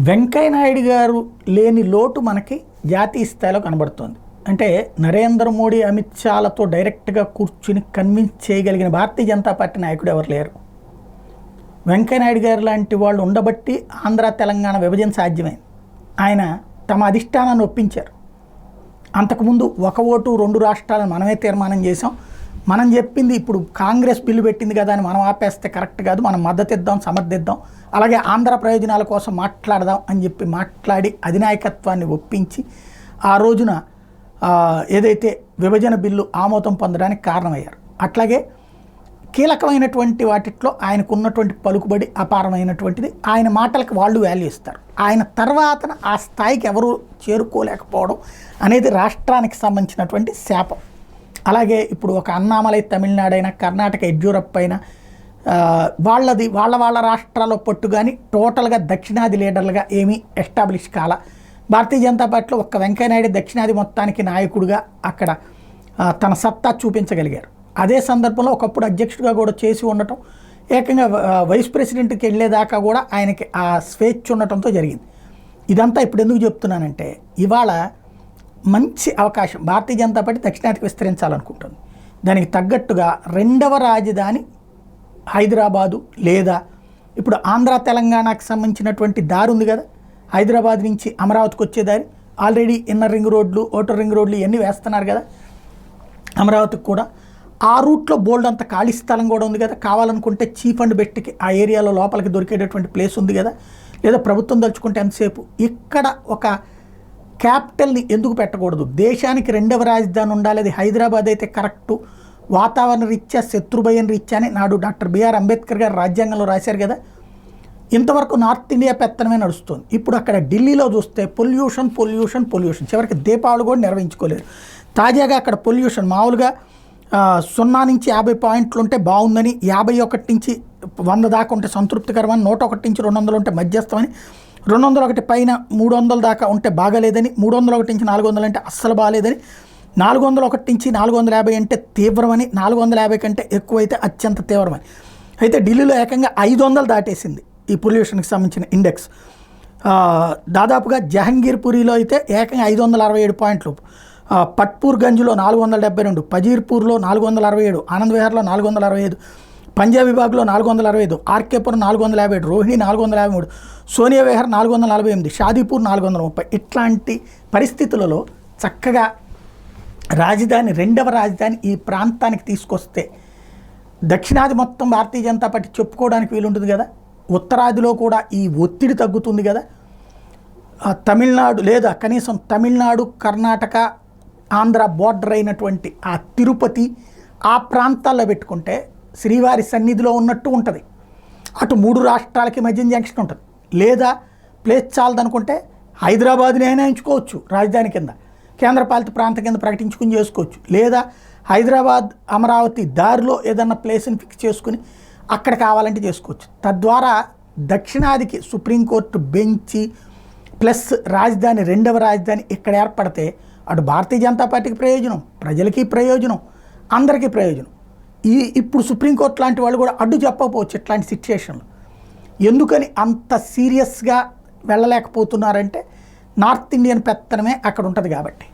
వెంకయ్యనాయుడు గారు లేని లోటు మనకి జాతీయ స్థాయిలో కనబడుతోంది. అంటే నరేంద్ర మోడీ, అమిత్ షాలతో డైరెక్ట్గా కూర్చుని కన్విన్స్ చేయగలిగిన భారతీయ జనతా పార్టీ నాయకుడు ఎవరు లేరు. వెంకయ్యనాయుడు గారు లాంటి వాళ్ళు ఉండబట్టి ఆంధ్ర తెలంగాణ విభజన సాధ్యమైంది. ఆయన తమ అధిష్టానాన్ని ఒప్పించారు. అంతకుముందు ఒక ఓటు రెండు రాష్ట్రాలను మనమే తీర్మానం చేసాం, మనం చెప్పింది ఇప్పుడు కాంగ్రెస్ బిల్లు పెట్టింది కదా అని మనం ఆపేస్తే కరెక్ట్ కాదు, మనం మద్దతు ఇద్దాం, సమర్థిద్దాం, అలాగే ఆంధ్ర ప్రయోజనాల కోసం మాట్లాడదాం అని చెప్పి మాట్లాడి అధినాయకత్వాన్ని ఒప్పించి ఆ రోజున ఏదైతే విభజన బిల్లు ఆమోదం పొందడానికి కారణమయ్యారు. అట్లాగే కీలకమైనటువంటి వాటిట్లో ఆయనకు ఉన్నటువంటి పలుకుబడి అపారమైనటువంటిది. ఆయన మాటలకు వాళ్ళు వాల్యూ ఇస్తారు. ఆయన తర్వాత ఆ స్థాయికి ఎవరు చేరుకోలేకపోవడం అనేది రాష్ట్రానికి సంబంధించినటువంటి శాపం. అలాగే ఇప్పుడు ఒక అన్నామలై తమిళనాడు అయినా, కర్ణాటక యడ్యూరప్ప అయినా వాళ్ళది వాళ్ళ రాష్ట్రాల్లో పట్టు కానీ టోటల్గా దక్షిణాది లీడర్లుగా ఏమీ ఎస్టాబ్లిష్ కాల. భారతీయ జనతా పార్టీలో ఒక్క వెంకయ్యనాయుడు దక్షిణాది మొత్తానికి నాయకుడిగా అక్కడ తన సత్తా చూపించగలిగారు. అదే సందర్భంలో ఒకప్పుడు అధ్యక్షుడిగా కూడా చేసి ఉండటం, ఏకంగా వైస్ ప్రెసిడెంట్కి వెళ్ళేదాకా కూడా ఆయనకి ఆ స్వేచ్ఛ ఉండటంతో జరిగింది. ఇదంతా ఇప్పుడు ఎందుకు చెప్తున్నానంటే, ఇవాళ మంచి అవకాశం భారతీయ జనతా పార్టీ దక్షిణాదికి విస్తరించాలనుకుంటుంది. దానికి తగ్గట్టుగా రెండవ రాజధాని హైదరాబాదు, లేదా ఇప్పుడు ఆంధ్ర తెలంగాణకు సంబంధించినటువంటి దారి ఉంది కదా, హైదరాబాద్ నుంచి అమరావతికి వచ్చే దారి. ఆల్రెడీ ఇన్నర్ రింగ్ రోడ్లు, outer రింగ్ రోడ్లు ఇవన్నీ వేస్తున్నారు కదా అమరావతికి కూడా. ఆ రూట్లో బోల్డ్ అంత ఖాళీ స్థలం కూడా ఉంది కదా, కావాలనుకుంటే చీప్ అండ్ బెట్కి ఆ ఏరియాలో లోపలికి దొరికేటటువంటి ప్లేస్ ఉంది కదా, లేదా ప్రభుత్వం తలుచుకుంటే ఎంతసేపు ఇక్కడ ఒక క్యాపిటల్ని ఎందుకు పెట్టకూడదు? దేశానికి రెండవ రాజధాని ఉండాలి, అది హైదరాబాద్ అయితే కరెక్టు, వాతావరణ రీత్యా, శత్రుభయం రీత్యా అని నాడు డాక్టర్ బిఆర్ అంబేద్కర్ గారు రాజ్యాంగంలో రాశారు కదా. ఇంతవరకు నార్త్ ఇండియా పెత్తనమే నడుస్తుంది. ఇప్పుడు అక్కడ ఢిల్లీలో చూస్తే పొల్యూషన్ పొల్యూషన్ పొల్యూషన్, చివరికి దీపావళి కూడా నిర్వహించుకోలేరు. తాజాగా అక్కడ పొల్యూషన్ మామూలుగా 0 నుంచి 50 పాయింట్లు ఉంటే బాగుందని, 51 నుంచి 100 దాకా ఉంటే సంతృప్తికరమని, 101 నుంచి 200 ఉంటే మధ్యస్థమని, 201 పైన 300 దాకా ఉంటే బాగాలేదని, 301 నుంచి 400 అంటే అస్సలు బాగాలేదని, 401 నుంచి 450 అంటే తీవ్రమని, 450 కంటే ఎక్కువైతే అత్యంత తీవ్రమని. అయితే ఢిల్లీలో ఏకంగా 500 దాటేసింది ఈ పొల్యూషన్కి సంబంధించిన ఇండెక్స్. దాదాపుగా జహంగీర్పురిలో అయితే ఏకంగా 567 పాయింట్లు, పట్పూర్గంజ్లో 472, పజీర్పూర్లో 467, ఆనంద్ విహార్లో 465, పంజాబ్ విభాగ్లో 465, ఆర్కేపురం 457, రోహిణి 453, సోనియా విహార్ 448, షాదీపూర్ 430. ఇట్లాంటి పరిస్థితులలో చక్కగా రాజధాని, రెండవ రాజధాని ఈ ప్రాంతానికి తీసుకొస్తే దక్షిణాది మొత్తం భారతీయ జనతా పార్టీ చెప్పుకోవడానికి వీలుంటుంది కదా, ఉత్తరాదిలో కూడా ఈ ఒత్తిడి తగ్గుతుంది కదా. తమిళనాడు లేదా కనీసం తమిళనాడు, కర్ణాటక, ఆంధ్ర బోర్డర్ అయినటువంటి ఆ తిరుపతి, ఆ ప్రాంతాల్లో పెట్టుకుంటే శ్రీవారి సన్నిధిలో ఉన్నట్టు ఉంటుంది. అటు 3 రాష్ట్రాలకి మధ్య జంక్షన్ ఉంటుంది. లేదా ప్లేస్ చాలదనుకుంటే హైదరాబాద్ని అయినా ఎంచుకోవచ్చు రాజధాని కింద, కేంద్రపాలిత ప్రాంతం కింద ప్రకటించుకుని చేసుకోవచ్చు. లేదా హైదరాబాద్ అమరావతి దారిలో ఏదన్నా ప్లేస్ని ఫిక్స్ చేసుకుని అక్కడ కావాలంటే చేసుకోవచ్చు. తద్వారా దక్షిణాదికి సుప్రీంకోర్టు బెంచి ప్లస్ రాజధాని, రెండవ రాజధాని ఇక్కడ ఏర్పడితే అటు భారతీయ జనతా పార్టీకి ప్రయోజనం, ప్రజలకి ప్రయోజనం, అందరికీ ప్రయోజనం. ఇప్పుడు సుప్రీంకోర్టు లాంటి వాళ్ళు కూడా అడ్డు చెప్పకపోవచ్చు ఇట్లాంటి సిచ్యుయేషన్లో. ఎందుకని అంత సీరియస్గా వెళ్ళలేకపోతున్నారంటే నార్త్ ఇండియన్ పెత్తనమే అక్కడ ఉంటుంది కాబట్టి.